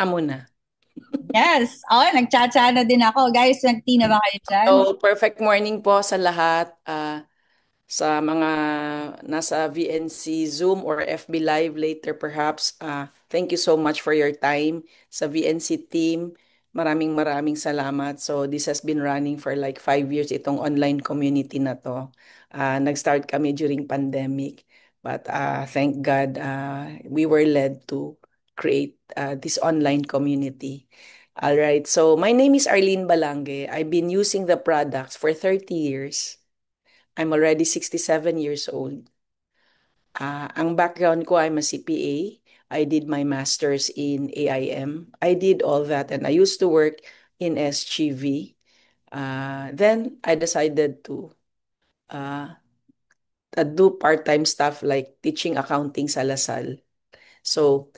Amo na. Yes. Oh, nagchat-chat na din ako. Guys, nag-tea na ba kayo dyan? So, perfect morning po sa lahat. Sa mga nasa VNC Zoom or FB Live later perhaps. Thank you so much for your time sa VNC team. Maraming maraming salamat. So this has been running for like 5 years itong online community na to. Nag-start kami during pandemic. But thank God we were led to create this online community. All right. So my name is Arlene Balange. I've been using the products for 30 years. I'm already 67 years old. Ang background ko, I'm a CPA. I did my master's in AIM. I did all that and I used to work in SGV. Then I decided to uh, do part-time stuff like teaching accounting sa Lasal. So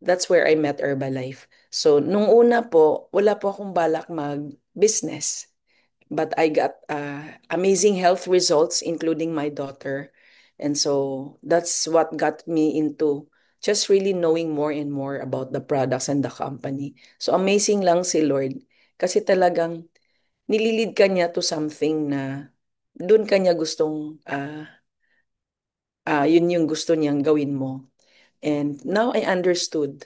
that's where I met Herbalife. So nung una po, wala po akong balak mag-business. But I got amazing health results, including my daughter. And so that's what got me into just really knowing more and more about the products and the company. So amazing lang si Lord. Kasi talagang nililid ka niya to something na doon ka niya gustong, yun yung gusto niyang gawin mo. And now I understood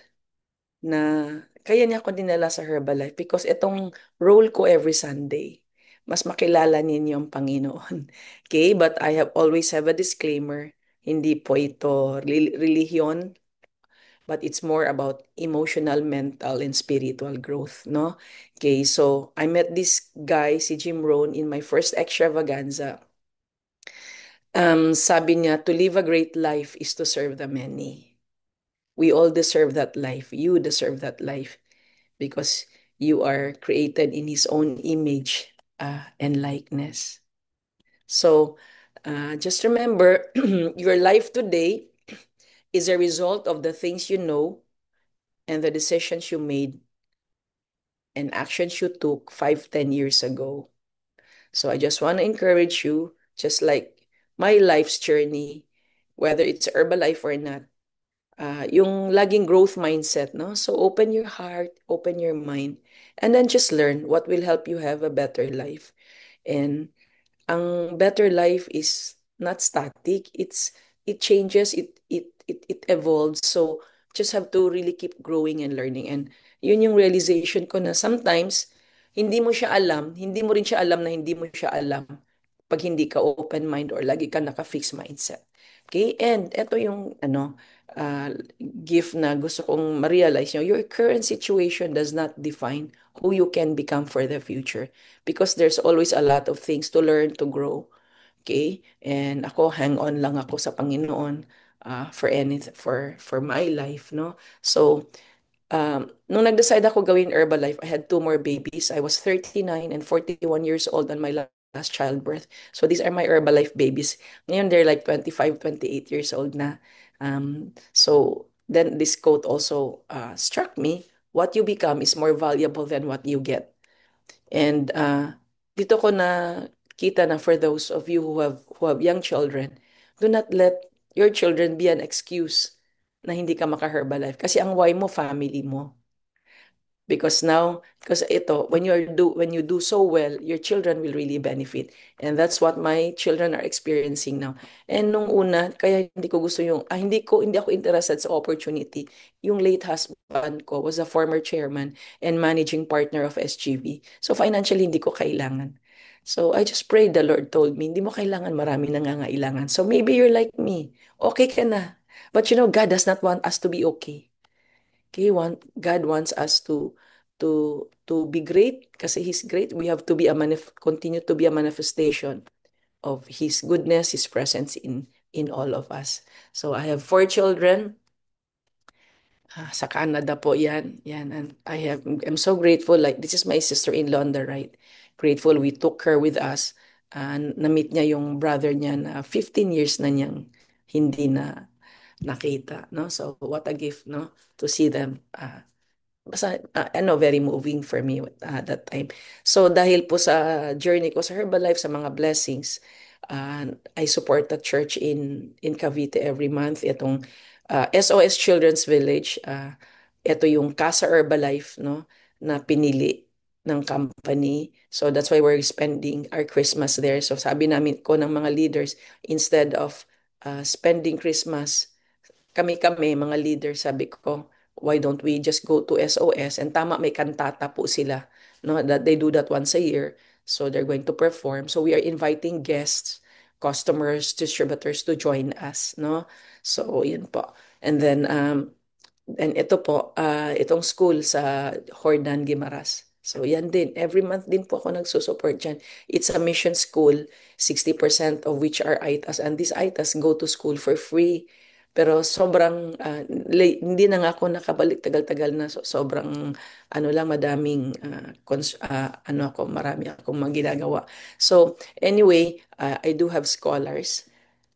na kaya niya ako dinala sa Herbalife because itong role ko every Sunday, mas makilala ninyo ang Panginoon. Okay? But I have always have a disclaimer, hindi po ito relihiyon, but it's more about emotional, mental, and spiritual growth, no? Okay, so I met this guy, si Jim Rohn, in my first extravaganza. Sabi niya, to live a great life is to serve the many. We all deserve that life. You deserve that life because you are created in His own image and likeness. So just remember your life today is a result of the things you know and the decisions you made and actions you took 5, 10 years ago. So I just want to encourage you, just like my life's journey, whether it's Herbalife or not, yung laging growth mindset, no? So open your heart, open your mind, and then just learn what will help you have a better life. And ang better life is not static. It changes, it evolves. So just have to really keep growing and learning. And yun yung realization ko na sometimes hindi mo siya alam, hindi mo rin siya alam na hindi mo siya alam pag hindi ka open mind or lagi ka naka-fixed mindset. Okay? And ito yung uh, gift na gusto kong ma-realize nyo. Your current situation does not define who you can become for the future because there's always a lot of things to learn, to grow. Okay? And ako, hang on lang ako sa Panginoon for my life, no? So, nung nag-decide ako gawin Herbalife, I had two more babies. I was 39 and 41 years old on my last childbirth. So these are my Herbalife babies. Ngayon, they're like 25, 28 years old na. So then this quote also struck me. What you become is more valuable than what you get. And dito ko na kita na for those of you who have young children, do not let your children be an excuse na hindi ka maka-Herbalife. Kasi ang why mo, family mo. Because ito, when you do so well, your children will really benefit. And that's what my children are experiencing now. And nung una, kaya hindi ko gusto hindi ako interested sa opportunity. Yung late husband ko was a former chairman and managing partner of SGV. So financially, hindi ko kailangan. So I just prayed, the Lord told me, hindi mo kailangan, marami nangangailangan. So maybe you're like me. Okay ka na. But God does not want us to be okay. God wants us to be great kasi He's great. We have to be continue to be a manifestation of His goodness, His presence in all of us. So I have four children. Sa Canada po yan. Yan. And I'm so grateful. Like, this is my sister-in-law on the right. Grateful we took her with us. Na-meet niya yung brother niya na 15 years na niyang hindi na nakita. No? So, what a gift, no? To see them. Basta, very moving for me that time. So, dahil po sa journey ko sa Herbalife, sa mga blessings, I support the church in Cavite every month. Itong SOS Children's Village. ito yung Casa Herbalife, no, na pinili ng company. So that's why we're spending our Christmas there. So sabi namin ko ng mga leaders, instead of spending Christmas, kami-kami, mga leaders, sabi ko, why don't we just go to SOS? And tama, may kantata po sila, no? That they do that once a year. So they're going to perform. So we are inviting guests, customers, distributors to join us, no? So yun po. And then, and ito po, itong school sa Hordan Guimaras. So yan din, every month din po ako nagsusupport dyan. It's a mission school, 60% of which are ITAs. And these ITAs go to school for free. Pero sobrang, hindi na nga ako nakabalik tagal-tagal na. So, sobrang, ano lang, madaming, ano ako, marami akong mga ginagawa. So anyway, I do have scholars.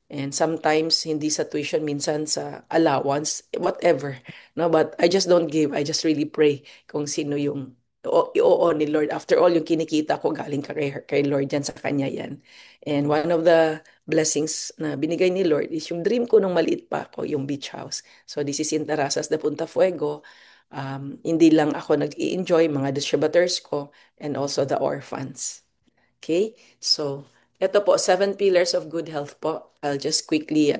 And sometimes hindi sa tuition, minsan sa allowance, whatever. No, but I just don't give. I just really pray kung sino yung oo ni Lord. After all, yung kinikita ko galing kay Lord yan, sa kanya yan. And one of the blessings na binigay ni Lord is yung dream ko nung maliit pa ako, yung beach house. So this is in Terrazas de Punta Fuego. Hindi lang ako nag-i-enjoy, mga distributors ko, and also the orphans. Okay? So, ito po, 7 pillars of good health po. I'll just quickly,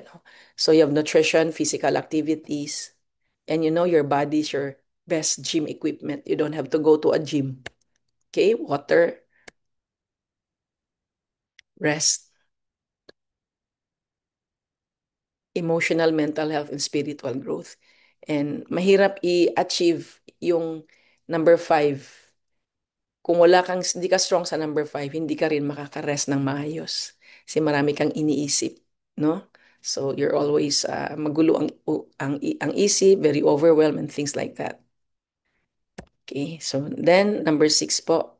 So you have nutrition, physical activities, and you know your body is your best gym equipment. You don't have to go to a gym. Okay? Water, rest, emotional, mental health, and spiritual growth. And mahirap i-achieve yung number 5. Kung hindi ka strong sa number 5, hindi ka rin makaka-rest ng maayos. Kasi marami kang iniisip, no? So you're always magulo ang isip, very overwhelmed and things like that. Okay, so then number 6 po,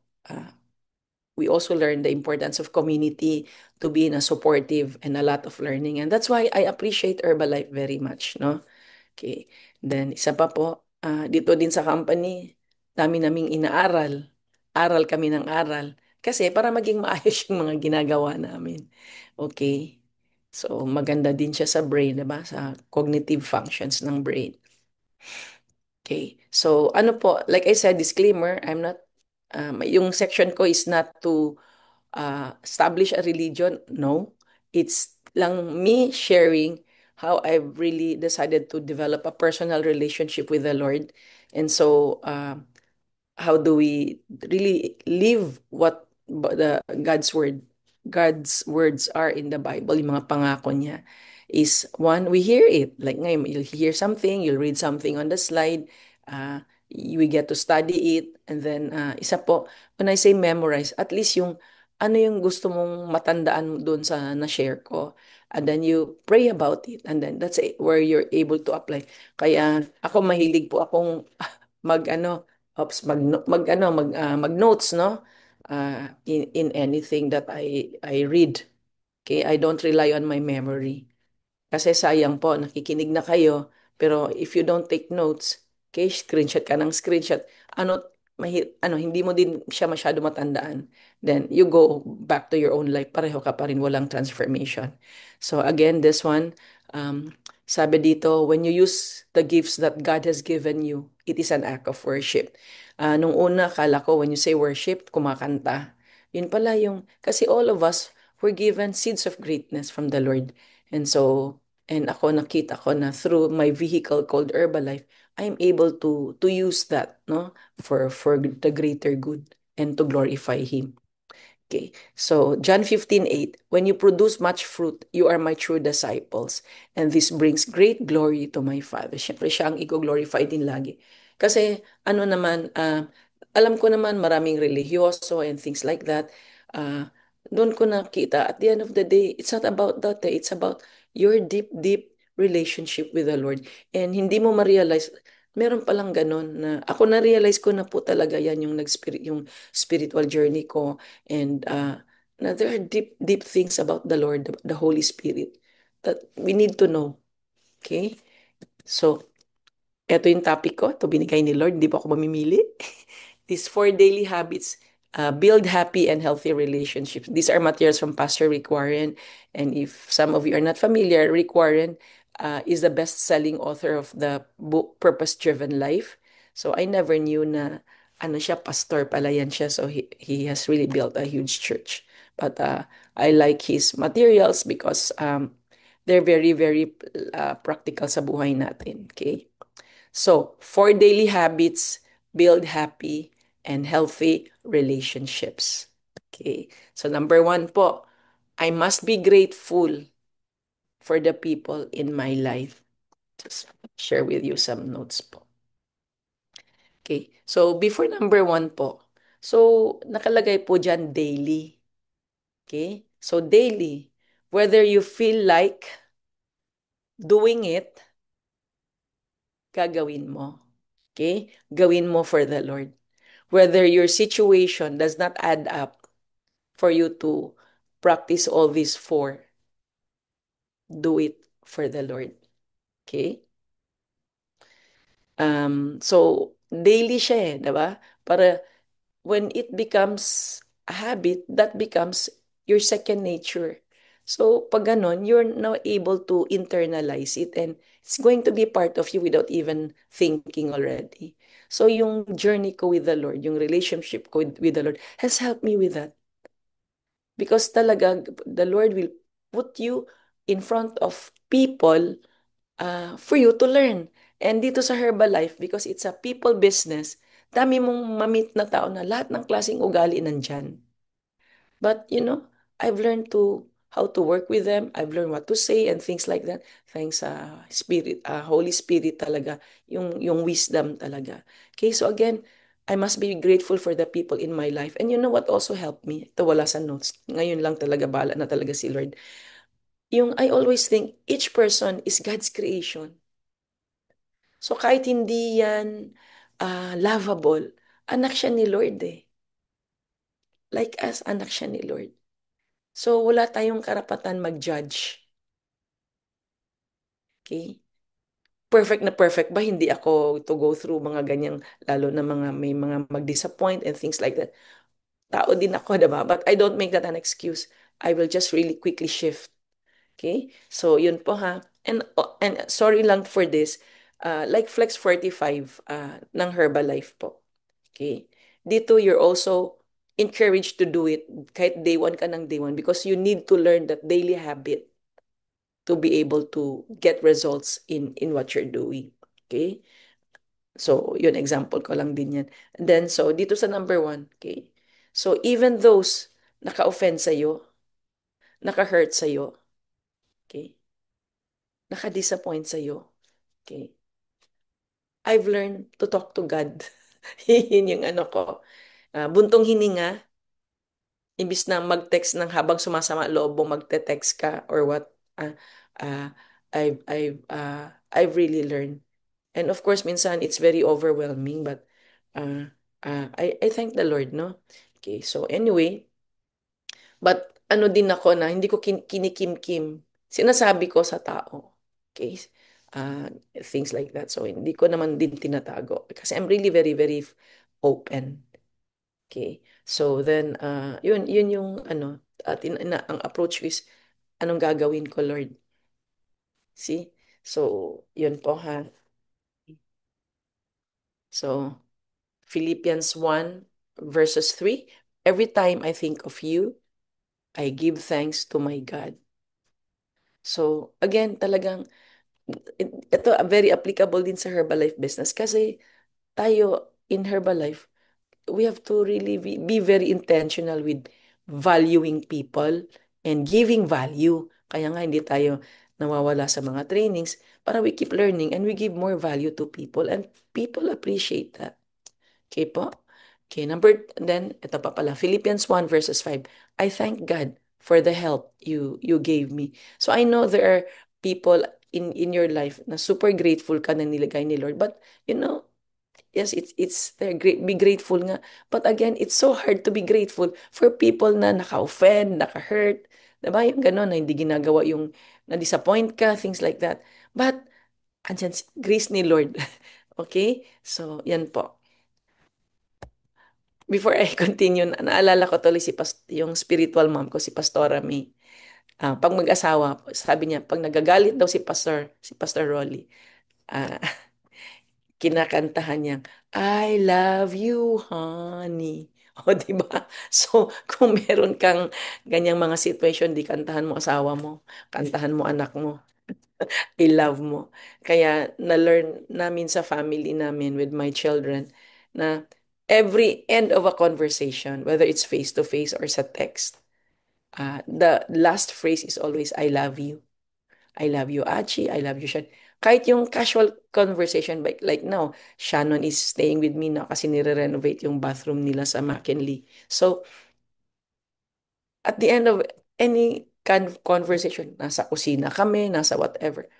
we also learn the importance of community, to be in a supportive and a lot of learning. And that's why I appreciate Herbalife very much, no? Okay. Then, isa pa po, dito din sa company, dami naming inaaral. Aral kami ng aral. Kasi para maging maayos yung mga ginagawa namin. Okay. So, maganda din siya sa brain, diba? Sa cognitive functions ng brain. Okay. So, ano po, like I said, disclaimer, yung section ko is not to establish a religion. No. It's lang me sharing how I've really decided to develop a personal relationship with the Lord. And so, how do we really live what God's words are in the Bible, yung mga pangako niya, is one, we hear it. Like ngayon, you'll hear something, you'll read something on the slide, we get to study it, and then isa po, when I say memorize, at least yung ano yung gusto mong matandaan doon sa na-share ko. And then you pray about it. And then that's it, where you're able to apply. Kaya ako mahilig po akong mag ano, Ops, mag notes, no? In anything that I read. Okay, I don't rely on my memory. Kasi sayang po, nakikinig na kayo, pero if you don't take notes, okay, screenshot ka ng screenshot, ano, hindi mo din siya masyado matandaan. Then you go back to your own life, pareho ka pa rin, walang transformation. So again, this one, sabi dito, when you use the gifts that God has given you, it is an act of worship. Nung una, kala ko, when you say worship, kumakanta. Yun pala yung, kasi all of us were given seeds of greatness from the Lord. And so, and ako nakita ko na through my vehicle called Herbalife, I'm able to use that, no, for the greater good and to glorify Him. Okay. So John 15:8, when you produce much fruit, you are my true disciples, and this brings great glory to my Father. Siyempre, siya ang i-glorify din lagi. Kasi, ano naman, alam ko naman maraming religyoso and things like that. Doon ko nakita, at the end of the day, it's not about that. It's about your deep, deep relationship with the Lord. And hindi mo ma-realize, meron palang ganun na, ako na-realize ko na po talaga yan yung spiritual journey ko. And now there are deep, deep things about the Lord, the Holy Spirit, that we need to know. Okay? So, eto yung topic ko. Ito binigay ni Lord. Hindi po ako mamimili. These 4 daily habits build happy and healthy relationships. These are materials from Pastor Rick Warren. And if some of you are not familiar, Rick Warren is the best-selling author of the book Purpose Driven Life. So I never knew na ano siya, pastor pala yan siya. So he has really built a huge church. But I like his materials because they're very, very practical sa buhay natin. Okay? So, 4 daily habits build happy and healthy relationships. Okay. So, number 1 po, I must be grateful for the people in my life. Just share with you some notes po. Okay. So, before number 1 po, so, nakalagay po dyan daily. Okay. So, daily, whether you feel like doing it, gagawin mo. Okay? Gawin mo for the Lord. Whether your situation does not add up for you to practice all these four, do it for the Lord. Okay? So, daily siya eh, diba? Para when it becomes a habit, that becomes your second nature. So, pag ganon, you're now able to internalize it and it's going to be part of you without even thinking already. So, yung journey ko with the Lord, yung relationship ko with the Lord has helped me with that. Because talaga, the Lord will put you in front of people for you to learn. And dito sa Herbalife, because it's a people business, dami mong mamit na tao na lahat ng klaseng ugali nandyan. But, I've learned to how to work with them. I've learned what to say and things like that. Thanks sa Spirit, Holy Spirit talaga, yung wisdom talaga. Okay, so again, I must be grateful for the people in my life. And you know what also helped me? Ito wala sa notes. Ngayon lang talaga bala na talaga si Lord. Yung I always think each person is God's creation. So kahit hindi yan lovable, anak siya ni Lord eh. Like us, anak siya ni Lord. So wala tayong karapatan mag-judge. Okay? Perfect na perfect ba? Hindi ako to go through mga ganyang, lalo na may mga mag-disappoint and things like that. Tao din ako, diba? But I don't make that an excuse. I will just really quickly shift. Okay? So, yun po ha. And sorry lang for this. Like Flex 45 ng Herbalife po. Okay? Dito, you're also encouraged to do it kahit day one ka ng day one because you need to learn that daily habit to be able to get results in what you're doing. Okay? So, yun, example ko lang din yan. And then, so, dito sa number 1, okay? So, even those naka-offend sa'yo, naka-hurt sa'yo, okay? Naka-disappoint sa'yo, okay? I've learned to talk to God. Yun yung ano ko. Buntong hininga, imbis na mag-text ng habang sumasama ang loob mo, magte-text ka or what, uh, uh, I've really learned. And of course, minsan it's very overwhelming, but I thank the Lord, no? Okay, so anyway, but ano din ako na hindi ko kinikim-kim. Sinasabi ko sa tao. Okay? Uh, Things like that. So hindi ko naman din tinatago because I'm really very, very open. Okay? So then, yun yung ano, ang approach is, anong gagawin ko, Lord? See? So, yun po ha. So, Philippians 1 verses 3, every time I think of you, I give thanks to my God. So, again, talagang, ito very applicable din sa Herbalife business kasi tayo in Herbalife, we have to really be very intentional with valuing people and giving value. Kaya nga hindi tayo nawawala sa mga trainings para we keep learning and we give more value to people and people appreciate that. Okay po? Okay, then, ito pa pala, Philippians 1 verses 5. I thank God for the help you gave me. So I know there are people in your life na super grateful ka na nilagay ni Lord. But, yes, it's they're great, be grateful nga. But again, it's so hard to be grateful for people na naka-offend, naka-hurt. Diba? Yung gano'n na hindi ginagawa yung na-disappoint ka, things like that. But, andyan, grace ni Lord. Okay? So, yan po. Before I continue, naalala ko tuloy yung spiritual mom ko, si Pastora May. Pag mag-asawa, sabi niya, pag nagagalit daw si Pastor Rolly, ah, kinakantahan niyang, I love you, honey. O, di ba? So, kung meron kang ganyang mga situation, di kantahan mo asawa mo, kantahan mo anak mo, i-love mo. Kaya na-learn namin sa family namin with my children na every end of a conversation, whether it's face-to-face or sa text, the last phrase is always, I love you. I love you, Achi. I love you, Shan. Kahit yung casual conversation, like now, Shannon is staying with me now kasi nire-renovate yung bathroom nila sa McKinley. So, at the end of any kind of conversation, nasa kusina kami, nasa whatever,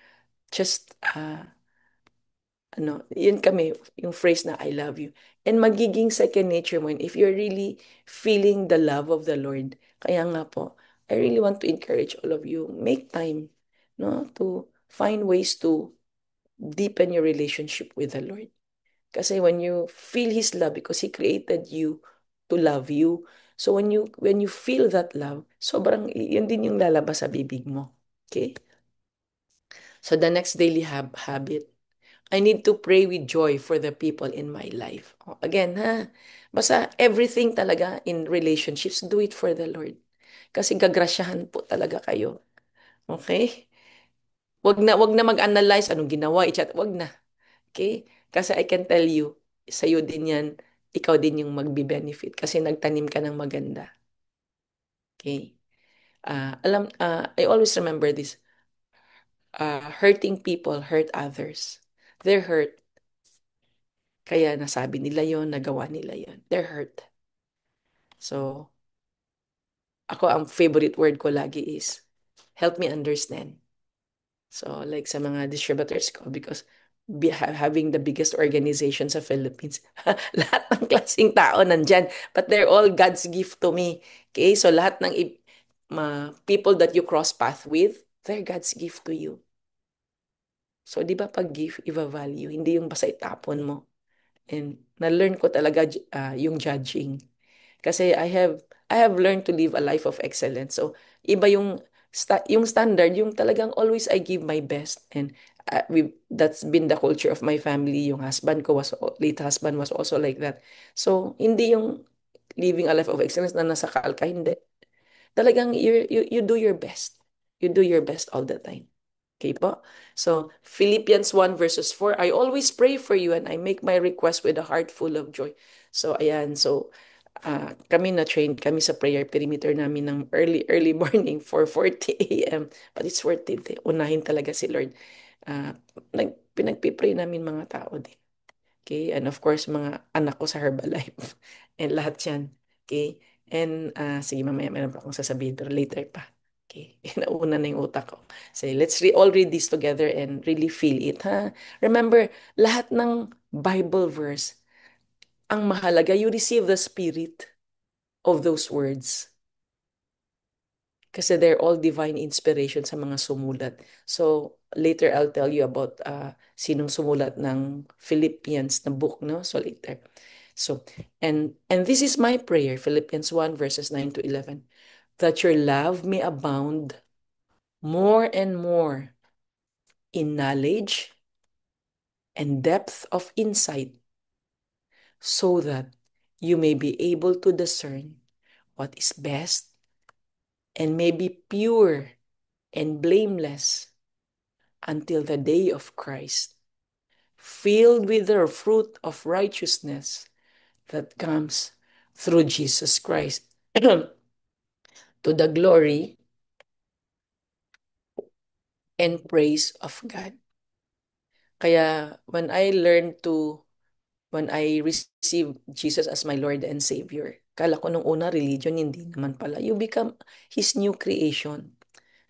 just, yun kami, yung phrase na I love you. And magiging second nature mo yun if you're really feeling the love of the Lord. Kaya nga po, I really want to encourage all of you, make time, no, to find ways to deepen your relationship with the Lord. Kasi when you feel His love, because He created you to love you, so when you feel that love, sobrang yun din yung lalabas sa bibig mo. Okay? So the next daily habit, I need to pray with joy for the people in my life. Again, ha? Basta everything talaga in relationships, do it for the Lord. Kasi gagrasyahan po talaga kayo. Okay? Wag na mag-analyze anong ginawa, i-chat, wag na. Okay? Kasi I can tell you, sa'yo din yan, ikaw din yung magbi-benefit kasi nagtanim ka ng maganda. Okay? I always remember this. Hurting people hurt others. They're hurt. Kaya nasabi nila yon, nagawa nila yon. They're hurt. So, ako, ang favorite word ko lagi is, help me understand. So, like sa mga distributors ko, because having the biggest organization sa Philippines, lahat ng klaseng tao nandyan, but they're all God's gift to me. Okay? So, lahat ng people that you cross path with, they're God's gift to you. So, di ba pag gift, iba-value, hindi yung basta itapon mo. And na-learn ko talaga yung judging. Kasi I have learned to live a life of excellence. So, iba yung standard, yung talagang always I give my best. And that's been the culture of my family. Yung late husband was also like that. So, hindi yung living a life of excellence na nasa ka, hindi. Talagang you do your best. You do your best all the time. Okay po? So, Philippians 1 verses 4, I always pray for you and I make my request with a heart full of joy. So, ayan. So, kami na-trained kami sa prayer perimeter namin ng early morning, 4:40 a.m. But it's worth it. Eh. Unahin talaga si Lord. Uh, pinagpipray namin mga tao din. Okay? And of course, mga anak ko sa Herbalife. And lahat yan. Okay? And sige, mamaya meron pa akong sasabihin pero later pa. Okay? Nauna na yung utak ko. So let's all read this together and really feel it. Ha? Remember, lahat ng Bible verse, ang mahalaga, you receive the spirit of those words. Kasi they're all divine inspiration sa mga sumulat. So, later I'll tell you about sinong sumulat ng Philippians na book, no? So, later. So, and this is my prayer, Philippians 1 verses 9 to 11, that your love may abound more and more in knowledge and depth of insight, so that you may be able to discern what is best and may be pure and blameless until the day of Christ, filled with the fruit of righteousness that comes through Jesus Christ, to the glory and praise of God. Kaya when I received Jesus as my Lord and Savior, kala ko nung una religion, hindi naman pala. You become His new creation.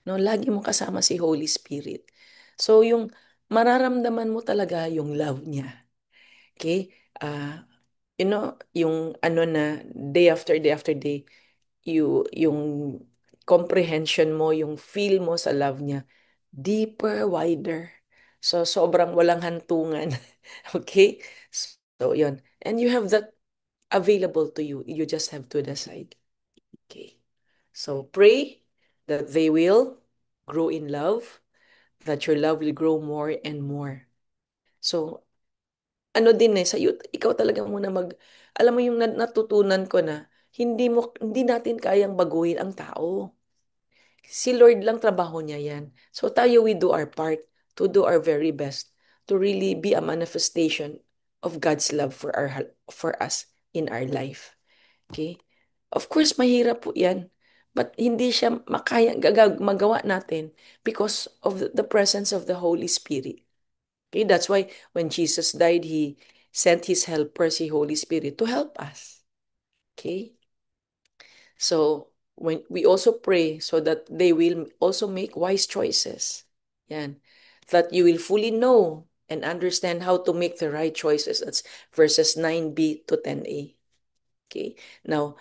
No, lagi mo kasama si Holy Spirit. So, yung mararamdaman mo talaga yung love niya. Okay? Yung ano na day after day, yung comprehension mo, yung feel mo sa love niya, deeper, wider. So, sobrang walang hantungan. Okay? So, yun. And you have that available to you. You just have to decide. Okay? So, pray that they will grow in love, that your love will grow more and more. So, ano din eh, sa youth, ikaw talaga muna alam mo yung natutunan ko na, hindi natin kayang baguhin ang tao. Si Lord lang trabaho niya yan. So tayo, we do our part to do our very best to really be a manifestation of God's love for us in our life. Okay? Of course, mahirap po yan. But hindi siya magawa natin because of the presence of the Holy Spirit. Okay? That's why when Jesus died, He sent His helper, si Holy Spirit, to help us. Okay? So, when we also pray so that they will also make wise choices. Yan. That you will fully know and understand how to make the right choices. That's verses 9b to 10a. Okay? Now,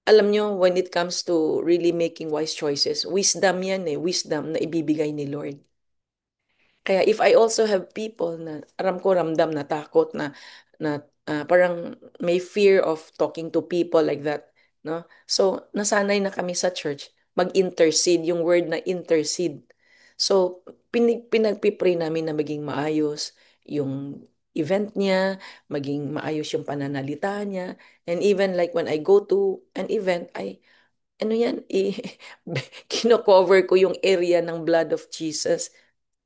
alam nyo, when it comes to really making wise choices, wisdom yan eh. Wisdom na ibibigay ni Lord. Kaya if I also have people na aram ko ramdam na takot na parang may fear of talking to people like that, no? So nasanay na kami sa church mag-intercede, yung word na intercede. So pinagpipray namin na maging maayos yung event niya, maging maayos yung pananalita niya, and even like when I go to an event, ano yan, kino-cover ko yung area ng blood of Jesus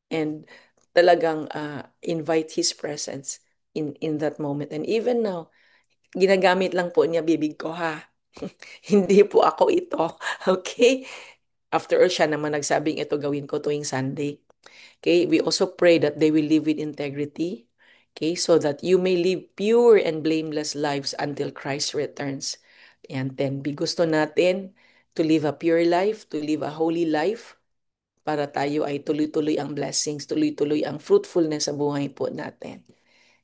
and talagang invite His presence in that moment. And even now, ginagamit lang po niya bibig ko ha. Hindi po ako ito. Okay? After all, siya naman nagsabing ito gawin ko tuwing Sunday. Okay? We also pray that they will live with integrity. Okay? So that you may live pure and blameless lives until Christ returns. And then, gusto natin to live a pure life, to live a holy life, para tayo ay tuloy-tuloy ang blessings, tuloy-tuloy ang fruitfulness sa buhay po natin.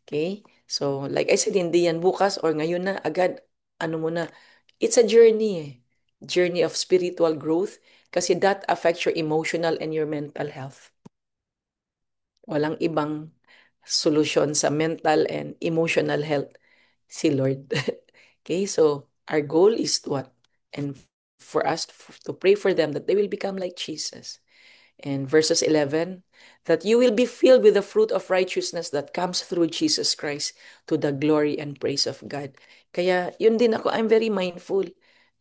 Okay? So, like I said, hindi yan bukas or ngayon na, agad, ano mo na. It's a journey eh. Journey of spiritual growth kasi that affects your emotional and your mental health. Walang ibang solusyon sa mental and emotional health si Lord. Okay? So, our goal is what? And for us to pray for them that they will become like Jesus. And verses 11, that you will be filled with the fruit of righteousness that comes through Jesus Christ to the glory and praise of God. Kaya yun din ako, I'm very mindful.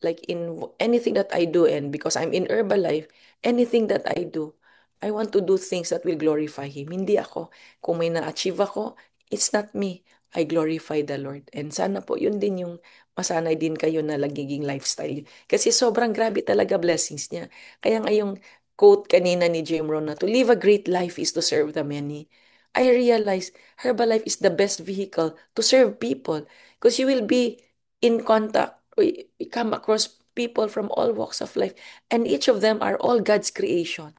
Like in anything that I do, and because I'm in Herbalife, anything that I do, I want to do things that will glorify Him. Hindi ako. Kung may na-achieve ako, it's not me. I glorify the Lord. And sana po, yun din yung masanay din kayo na lagiging lifestyle. Kasi sobrang grabe talaga blessings niya. Kaya ngayong quote kanina ni Jim Rohn na to live a great life is to serve the many. I realize Herbalife is the best vehicle to serve people because you will be in contact, we come across people from all walks of life, and each of them are all God's creation.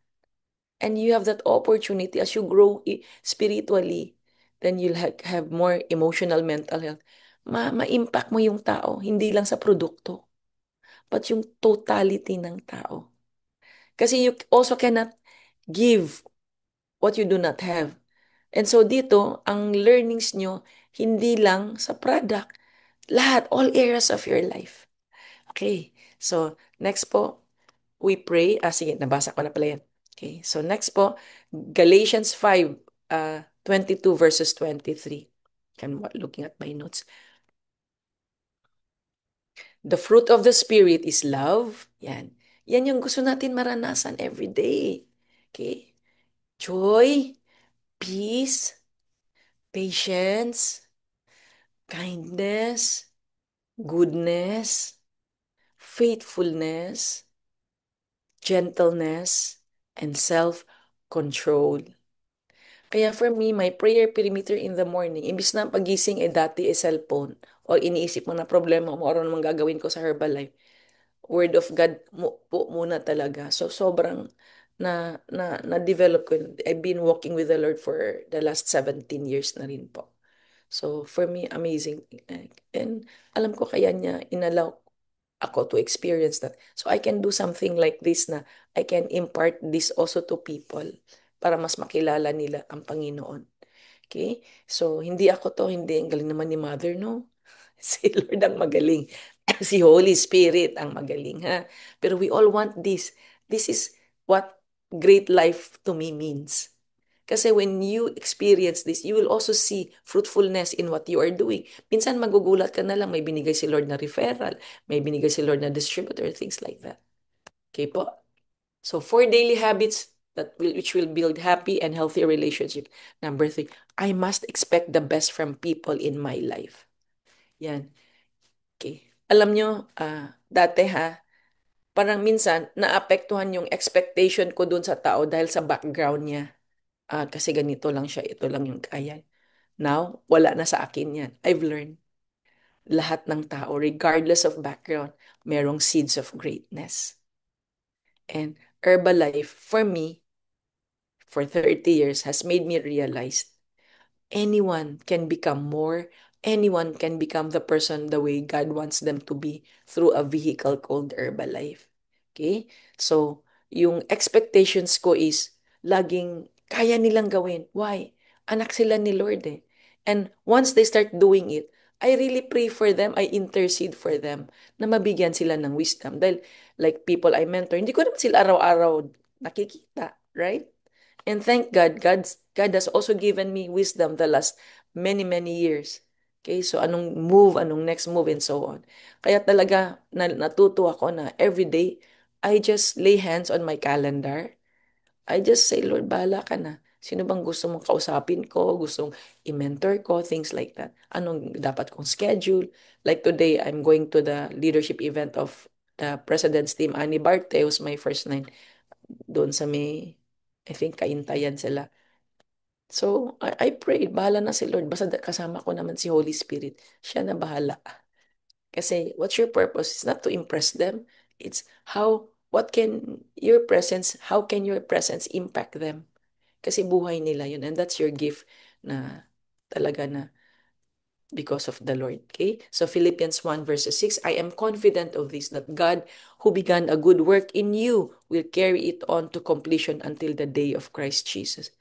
And you have that opportunity as you grow spiritually, then you'll have more emotional, mental health. Ma-impact mo yung tao, hindi lang sa produkto, but yung totality ng tao. Kasi you also cannot give what you do not have. And so dito, ang learnings nyo, hindi lang sa product, lahat, all areas of your life. Okay, so next po, we pray. Sige, nabasa ko na pala yan. Okay, so next po, Galatians 5, 22 verses 23. I'm looking at my notes. The fruit of the Spirit is love. Yan. Yan yung gusto natin maranasan every day. Okay? Joy, peace, patience, kindness, goodness, faithfulness, gentleness, and self-control. Kaya for me, my prayer perimeter in the morning, imbis na pagising dati cellphone o iniisip mo na problema mo, ano naman gagawin ko sa Herbalife, Word of God po muna talaga. So sobrang na-develop ko. I've been walking with the Lord for the last 17 years na rin po. So for me, amazing. And alam ko kaya niya inallow ako to experience that. So I can do something like this na I can impart this also to people para mas makilala nila ang Panginoon. Okay? So hindi ako to, hindi ang galing naman ni Mother, no? Si Lord ang magaling. Si Holy Spirit ang magaling, ha? Pero we all want this. This is what great life to me means. Kasi when you experience this, you will also see fruitfulness in what you are doing. Minsan magugulat ka na lang, may binigay si Lord na referral, may binigay si Lord na distributor, things like that. Okay po? So, four daily habits which will build happy and healthy relationship. Number three, I must expect the best from people in my life. Yan. Okay. Alam nyo, dati parang minsan naapektuhan yung expectation ko dun sa tao dahil sa background niya. Kasi ganito lang siya, ito lang yung kaya. Now, wala na sa akin yan. I've learned lahat ng tao, regardless of background, merong seeds of greatness. And Herbalife, for me, for 30 years, has made me realize anyone can become more. Anyone can become the person the way God wants them to be through a vehicle called Herbalife. Okay? So, yung expectations ko is laging kaya nilang gawin. Why? Anak sila ni Lord eh. And once they start doing it, I really pray for them, I intercede for them na mabigyan sila ng wisdom. Dahil like people I mentor, hindi ko naman sila araw-araw nakikita, right? And thank God, God has also given me wisdom the last many, many years. Okay, so anong move, anong next move, and so on. Kaya talaga natuto ako na every day, I just lay hands on my calendar. I just say, Lord, bahala ka na. Sino bang gusto mong kausapin ko? Gustong i-mentor ko? Things like that. Anong dapat kong schedule? Like today, I'm going to the leadership event of the President's Team, Annie Barte, who's my first nine doon sa may, I think, Kaintayan sila. So, I prayed, bahala na si Lord. Basta kasama ko naman si Holy Spirit. Siya na bahala. Kasi, what's your purpose? It's not to impress them. It's how can your presence impact them? Kasi buhay nila yun. And that's your gift na talaga na because of the Lord. Okay? So Philippians 1 verses 6, I am confident of this, that God who began a good work in you will carry it on to completion until the day of Christ Jesus.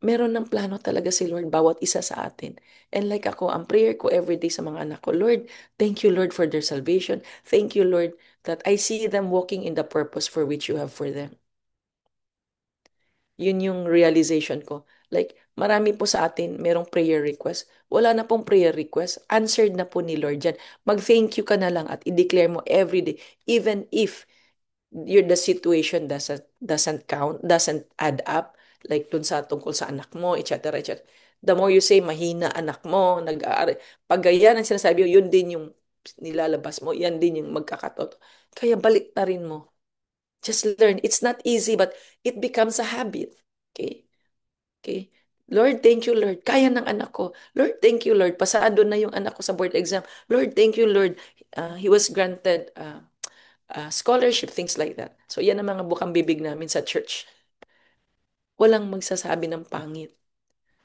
Meron ng plano talaga si Lord bawat isa sa atin. And like ako, ang prayer ko every day sa mga anak ko, Lord, thank you Lord for their salvation. Thank you Lord that I see them walking in the purpose for which you have for them. Yun yung realization ko. Like, marami po sa atin, merong prayer request. Wala na pong prayer request. Answered na po ni Lord dyan. Mag-thank you ka na lang at i-declare mo every day. Even if the situation doesn't count, doesn't add up. Like dun sa tungkol sa anak mo, etc. etc. The more you say, mahina anak mo, nag-aaral. Pag ganyan ang sinasabi mo, yun din yung nilalabas mo. Yan din yung magkakatot. Kaya balik na rin mo. Just learn. It's not easy, but it becomes a habit. Okay? Okay. Lord, thank you, Lord. Kaya ng anak ko. Lord, thank you, Lord. Pasado na yung anak ko sa board exam. Lord, thank you, Lord. He was granted scholarship, things like that. So, yan ang mga bukang bibig namin sa church. Walang magsasabi ng pangit.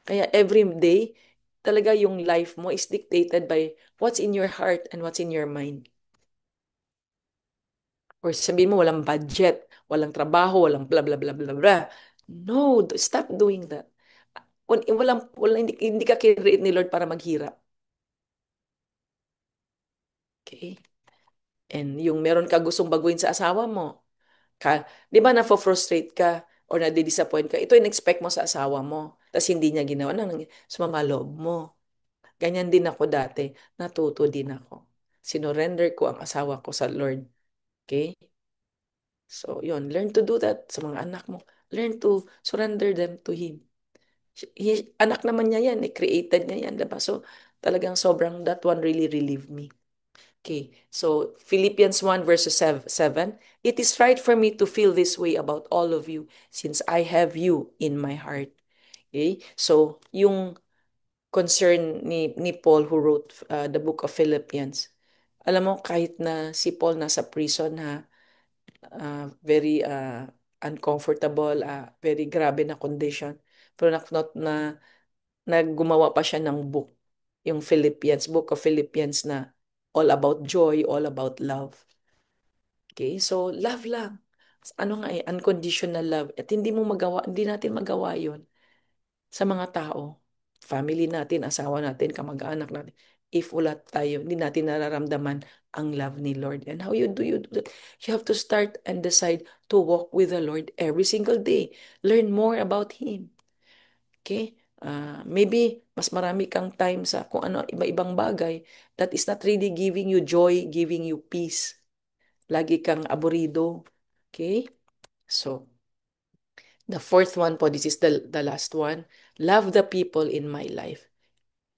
Kaya every day, talaga yung life mo is dictated by what's in your heart and what's in your mind. Or sabihin mo, walang budget, walang trabaho, walang blah, blah, blah, blah, blah. No, stop doing that. Hindi ka create ni Lord para maghirap. Okay? And yung meron ka gustong baguhin sa asawa mo, di ba na-frustrate ka or na-disappoint ka, ito yung expect mo sa asawa mo, tapos hindi niya ginawa, sumama loob mo. Ganyan din ako dati, natuto din ako. Sinorender ko ang asawa ko sa Lord. Okay? So, yun, learn to do that sa mga anak mo. Learn to surrender them to Him. Anak naman niya yan, created niya yan, diba? So, talagang sobrang, that one really relieved me. Okay, so Philippians 1 verses 7, it is right for me to feel this way about all of you since I have you in my heart. Okay, so yung concern ni Paul who wrote the book of Philippians, alam mo kahit na si Paul nasa prison very uncomfortable, very grabe na condition, pero naggumawa pa siya ng book, yung Book of Philippians na all about joy, all about love. Okay? So, love lang. Ano nga unconditional love. At hindi natin magawa yon sa mga tao. Family natin, asawa natin, kamag-anak natin. If wala tayo, hindi natin nararamdaman ang love ni Lord. And how you do that? You have to start and decide to walk with the Lord every single day. Learn more about Him. Okay? Maybe mas marami kang time sa kung ano, iba-ibang bagay that is not really giving you joy, giving you peace. Lagi kang aburido. Okay? So, the fourth one po, this is the last one. Love the people in my life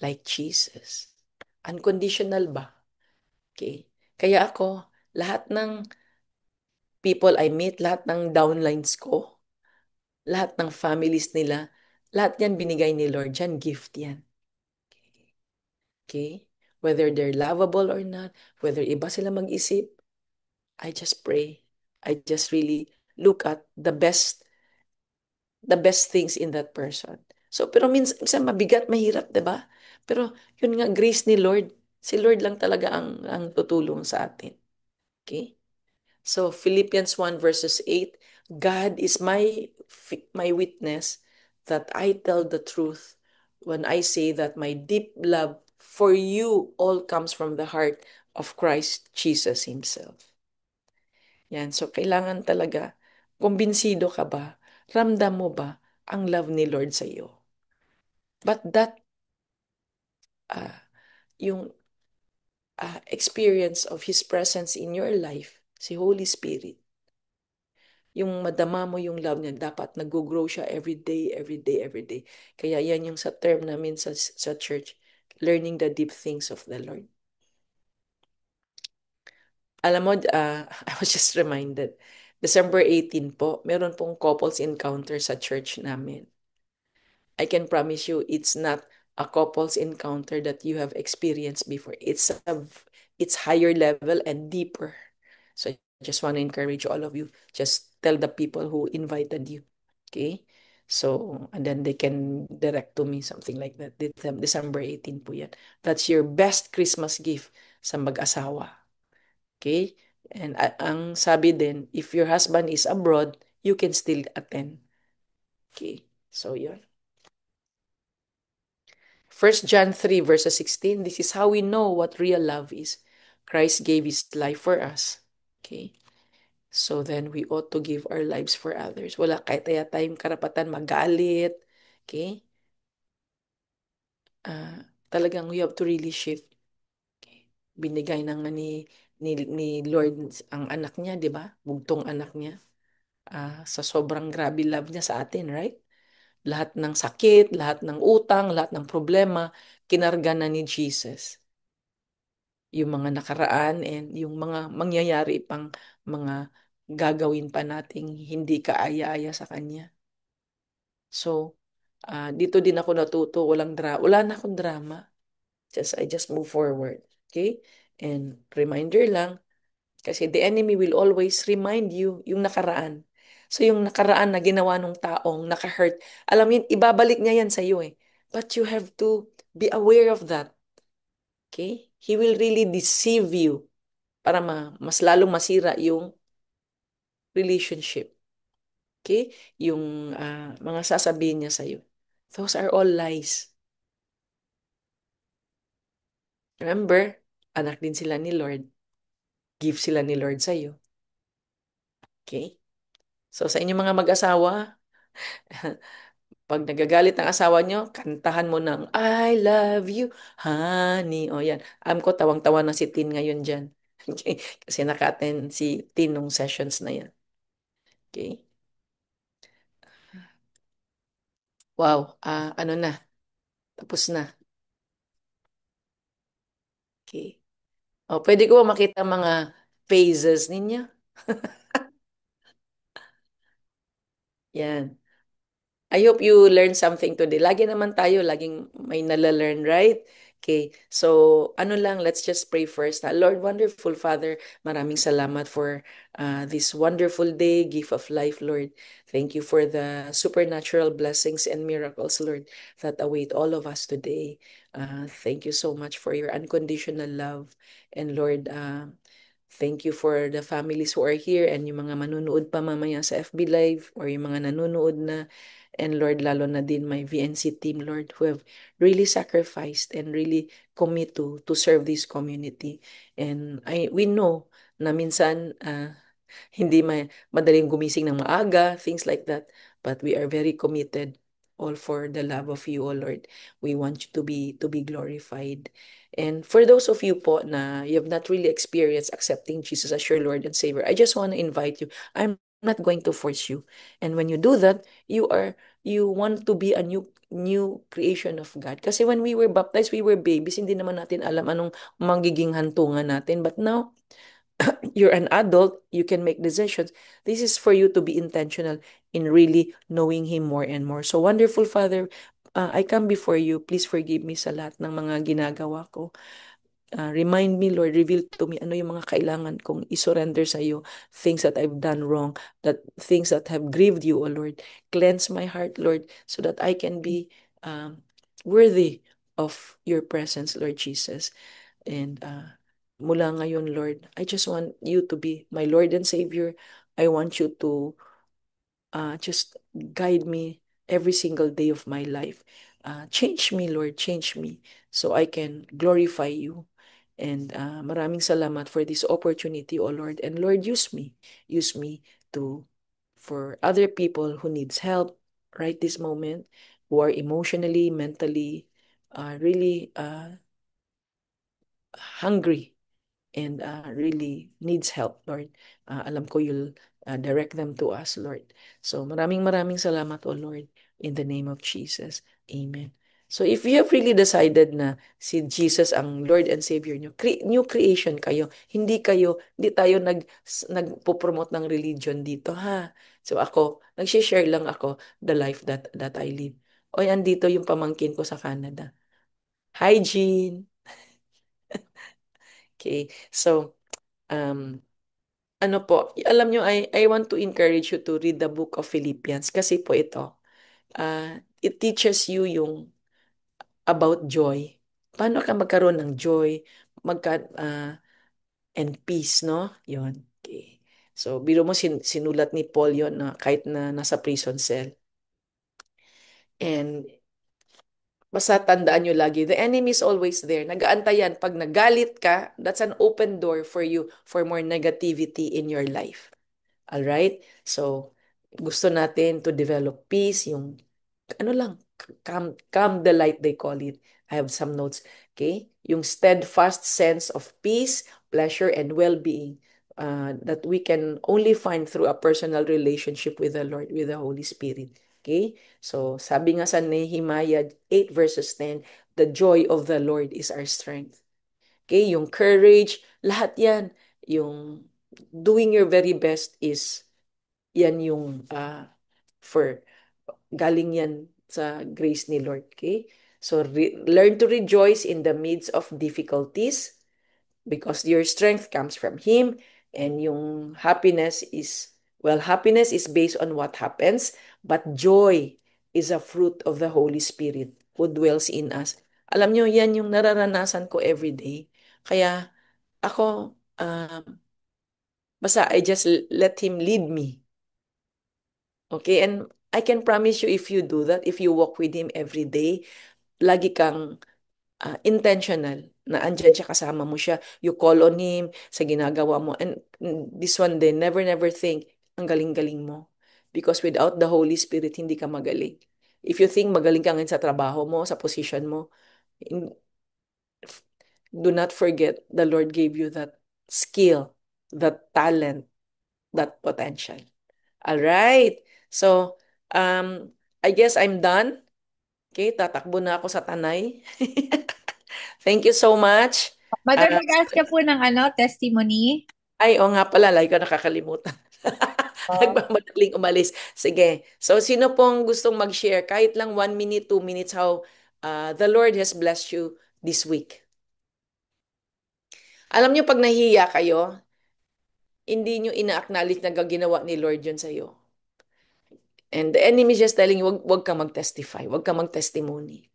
like Jesus. Unconditional ba? Okay. Kaya ako, lahat ng people I meet, lahat ng downlines ko, lahat ng families nila, lahat yan binigay ni Lord. Yan, gift yan. Okay? Whether they're lovable or not, whether iba sila mag-isip, I just pray. I just really look at the best things in that person. So, pero minsan mabigat, mahirap, 'di ba? Pero yun nga, grace ni Lord. Si Lord lang talaga ang tutulong sa atin. Okay? So, Philippians 1 verses 8, God is my witness that I tell the truth when I say that my deep love for you all comes from the heart of Christ Jesus Himself. Yan. So, kailangan talaga, kumbinsido ka ba? Ramdam mo ba ang love ni Lord sa iyo? But that, uh, yung experience of His presence in your life, si Holy Spirit, yung madama mo yung love niya, dapat nag-grow siya every day, every day, every day. Kaya yan yung sa term namin sa church, learning the deep things of the Lord. Alam mo, I was just reminded, December 18 po, meron pong couples encounter sa church namin. I can promise you, it's not a couples encounter that you have experienced before. It's higher level and deeper. So I just want to encourage all of you. Just tell the people who invited you. Okay? So, and then they can direct to me something like that. December 18 po yan. That's your best Christmas gift sa mag-asawa. Okay? And ang sabi din, if your husband is abroad, you can still attend. Okay? So, yun. 1 John 3 verses 16, this is how we know what real love is. Christ gave His life for us. Okay? So then we ought to give our lives for others. Wala kahit tayong karapatan magalit. Okay? Talagang we have to really shift. Okay? Binigay na nga ni Lord ang anak niya, di ba? Bugtong anak niya. Sa sobrang grabe love niya sa atin, right? Lahat ng sakit, lahat ng utang, lahat ng problema, kinarga na ni Jesus. Yung mga nakaraan and yung mga mangyayari pang mga gagawin pa nating hindi kaaya-aya sa Kanya. So, dito din ako natuto, wala na akong drama. I just move forward. Okay? And reminder lang, kasi the enemy will always remind you yung nakaraan. So, yung nakaraan na ginawa ng taong naka-hurt, alam mo yun, ibabalik niya yan sa iyo eh. But you have to be aware of that. Okay? He will really deceive you para mas lalong masira yung relationship. Okay? Yung mga sasabihin niya sa'yo. Those are all lies. Remember, anak din sila ni Lord. Give sila ni Lord sa'yo. Okay? So sa inyong mga mag-asawa, pag nagagalit ang asawa nyo, kantahan mo ng I love you, honey. O yan. Alam ko, tawang-tawa na si Tin ngayon dyan. Okay? Kasi naka-attend si Tin nung sessions na yan. Okay? Wow. Ano na? Tapos na. Okay. O, pwede ko ba makita mga phases ninyo? Yan. I hope you learn something today. Lagi naman tayo, laging may nalalearn, right? Okay, so ano lang, let's just pray first. Lord, wonderful Father, maraming salamat for this wonderful day, gift of life, Lord. Thank you for the supernatural blessings and miracles, Lord, that await all of us today. Thank you so much for your unconditional love. And Lord, thank you for the families who are here and yung mga manunood pa mamaya sa FB Live or yung mga nanonood na. And Lord, lalo na din my VNC team, Lord, who have really sacrificed and really commit to serve this community. And we know na minsan hindi madaling gumising ng maaga, things like that. But we are very committed all for the love of you, O Lord. We want you to be glorified. And for those of you po na you have not really experienced accepting Jesus as your Lord and Savior, I just want to invite you. I'm not going to force you. And when you do that, you want to be a new creation of God. Kasi when we were baptized, we were babies, hindi naman natin alam anong magiging hantungan natin. But now, you're an adult, you can make decisions. This is for you to be intentional in really knowing Him more and more. So, wonderful Father, I come before you. Please forgive me sa lahat ng mga ginagawa ko. Remind me, Lord, reveal to me ano yung mga kailangan kong isurrender sa iyo, things that I've done wrong, that things that have grieved you, O Lord. Cleanse my heart, Lord, so that I can be worthy of your presence, Lord Jesus. And mula ngayon, Lord, I just want you to be my Lord and Savior. I want you to just guide me every single day of my life. Change me, Lord, change me so I can glorify you. And maraming salamat for this opportunity, oh Lord. And Lord, use me to for other people who needs help right this moment, who are emotionally, mentally, really hungry and really needs help, Lord. Alam ko you'll direct them to us, Lord. So maraming maraming salamat, O Lord, in the name of Jesus. Amen. So if you have really decided na si Jesus ang Lord and Savior nyo, new creation kayo. Hindi tayo nagpo-promote ng religion dito, ha? So ako, nag-share lang ako the life that I live. Oy, andito yung pamangkin ko sa Canada. Hi, Jean. Okay, so, um, ano po, alam nyo, I want to encourage you to read the book of Philippians kasi po ito, it teaches you yung about joy. Paano ka magkaroon ng joy, and peace, no? Yon. Okay. So, biro mo sinulat ni Paul yon na kahit na nasa prison cell. And basta tandaan nyo lagi, the enemy is always there. Nag-aantayan. Pag nagalit ka, that's an open door for you for more negativity in your life. All right? So, gusto natin to develop peace, yung ano lang, calm the light they call it. I have some notes. Okay? Yung steadfast sense of peace, pleasure, and well-being that we can only find through a personal relationship with the Lord, with the Holy Spirit. Okay? So, sabi nga sa Nehemiah 8 verses 10, the joy of the Lord is our strength. Okay? Yung courage, lahat yan. Yung doing your very best is yan yung for galing yan sa grace ni Lord. Okay? So learn to rejoice in the midst of difficulties because your strength comes from Him and yung happiness is based on what happens, but joy is a fruit of the Holy Spirit who dwells in us. Alam nyo, yan yung nararanasan ko every day. Kaya ako, basta I just let Him lead me. Okay, and I can promise you if you do that, if you walk with Him every day, lagi kang intentional na andyan siya, kasama mo siya, you call on Him sa ginagawa mo. And this one din, never, never think, ang galing-galing mo. Because without the Holy Spirit, hindi ka magaling. If you think magaling ka ngayon sa trabaho mo, sa position mo, do not forget the Lord gave you that skill, that talent, that potential. All right. So, I guess I'm done. Okay, tatakbo na ako sa Tanay. Thank you so much. Mother, Uh, mag-ask ka po ng testimony. Ay, oo nga pala, lagi ko nakakalimutan. Oh. Nagmamadaling umalis. Sige. So, sino pong gustong mag-share? Kahit lang 1 minute, 2 minutes, how the Lord has blessed you this week. Alam niyo, pag nahiya kayo, hindi niyo ina-acknowledge na ginawa ni Lord yun sa'yo. And the enemy is just telling you, wag ka mag-testify, wag ka mag-testimony.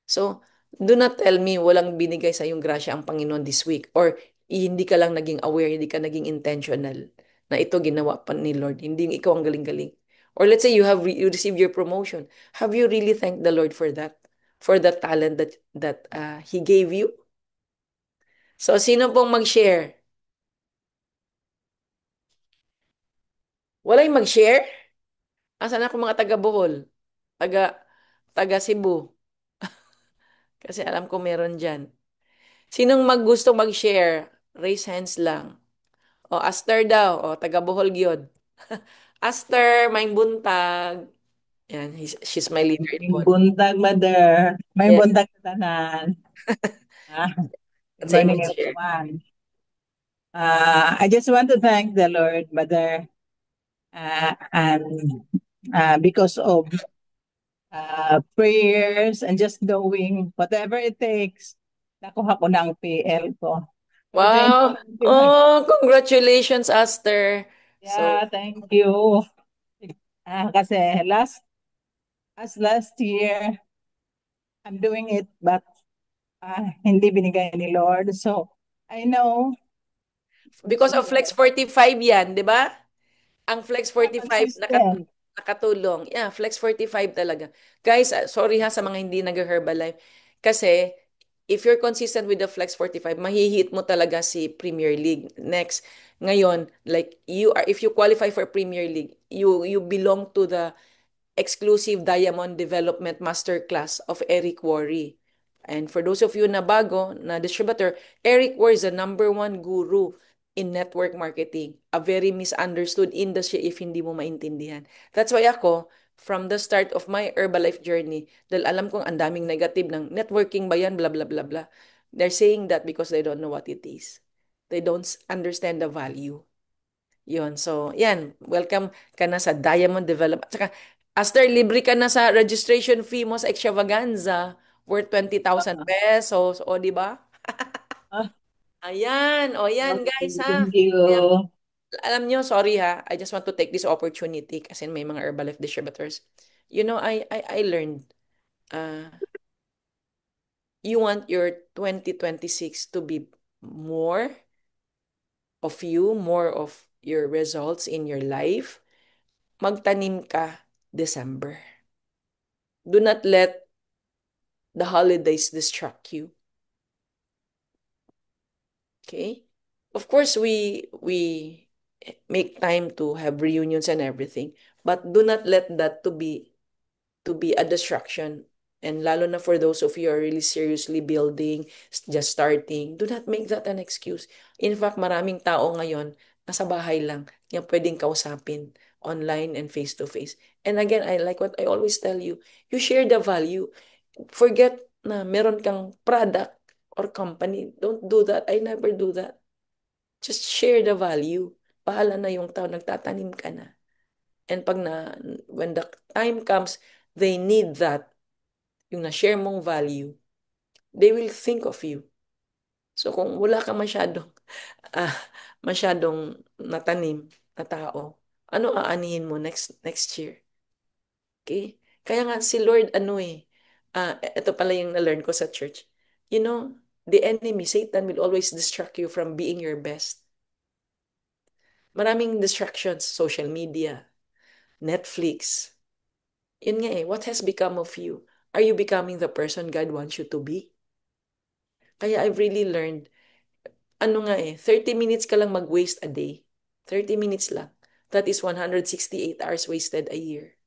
So, do not tell me walang binigay sa yung grasya ang Panginoon this week or hindi ka lang naging aware, hindi ka naging intentional na ito ginawa pa ni Lord. Hindi ikaw ang galing-galing. Or let's say you received your promotion. Have you really thanked the Lord for that? For the talent that He gave you? So, sino pong mag-share? Walay mag-share? Asan ako mga taga Bohol? Taga taga Cebu. Kasi alam ko meron dyan. Sinong gustong mag-share? Raise hands lang. O, Aster daw. O, taga Bohol gyud. Aster, may buntag. Yan, she's my leader in May one. buntag, mother. May Yeah, buntag sa tanan. Ah, good it's a morning, image share. everyone. I just want to thank the Lord, mother, and because of prayers and just knowing whatever it takes, nakuha ko na ang PL ko. So, Wow. thank you. Oh, congratulations, Aster. So, Yeah, thank you. Kasi last year, I'm doing it, but hindi binigay ni Lord. So, I know it's because of Flex 45 yan, di ba? Ang Flex 45 consistent. nakatulong. Yeah, Flex 45 talaga. Guys, sorry ha sa mga hindi nag-Herbalife. Kasi, if you're consistent with the Flex 45, mahihit mo talaga si Premier League. Next, ngayon, like, if you qualify for Premier League, you belong to the exclusive Diamond Development Masterclass of Eric Worre. And for those of you na bago, na distributor, Eric Worre is the number one guru in network marketing. A very misunderstood industry if hindi mo maintindihan. That's why ako, from the start of my Herbalife journey, dahil alam kong ang daming negative ng networking ba yan, blah, blah, blah, blah. They're saying that because they don't know what it is. They don't understand the value. Yun. So, yan. Welcome ka na sa Diamond Development. Tsaka, Aster, libre ka na sa registration fee mo sa extravaganza worth 20,000 pesos. O, di ba? Ah, Ayan. O, yan, okay, guys, ha? thank you. Alam nyo, sorry ha. I just want to take this opportunity kasi may mga Herbalife distributors. You know, I learned, uh, you want your 2026 to be more of you, more of your results in your life. Magtanim ka December. Do not let the holidays distract you. Okay? Of course, we make time to have reunions and everything, but do not let that to be a distraction. And lalo na for those of you who are really seriously building, just starting, do not make that an excuse. In fact, maraming tao ngayon, nasa bahay lang, yung pwedeng kausapin online and face-to-face. And again, I like what I always tell you, you share the value. Forget na meron kang product or company. Don't do that. I never do that. Just share the value. Bahala na yung tao, nagtatanim ka na. And when the time comes, they need that, yung na-share mong value, they will think of you. So kung wala ka ah, masyadong natanim na tao, ano aanihin mo next year? Okay? Kaya nga si Lord, ito pala yung na-learn ko sa church. You know, the enemy, Satan, will always distract you from being your best. Maraming distractions, social media, Netflix. Yun nga what has become of you? Are you becoming the person God wants you to be? Kaya I've really learned, 30 minutes ka lang mag-waste a day. 30 minutes lang. That is 168 hours wasted a year.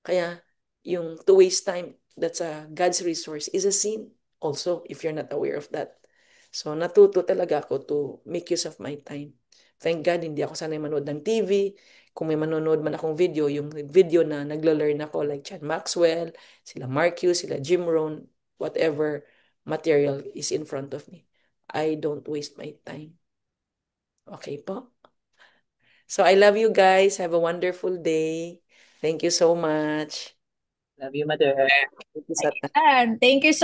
Kaya yung to waste time, that's a God's resource, is a sin also if you're not aware of that. So natuto talaga ako to make use of my time. Thank God, hindi ako sanay manood ng TV. Kung may manonood man akong video, yung video na naglo-learn ako like John Maxwell, sila Mark Hughes, sila Jim Rohn, whatever material is in front of me. I don't waste my time. Okay po? So I love you guys. Have a wonderful day. Thank you so much. Love you, mother. Thank you sa Ayan. Thank you so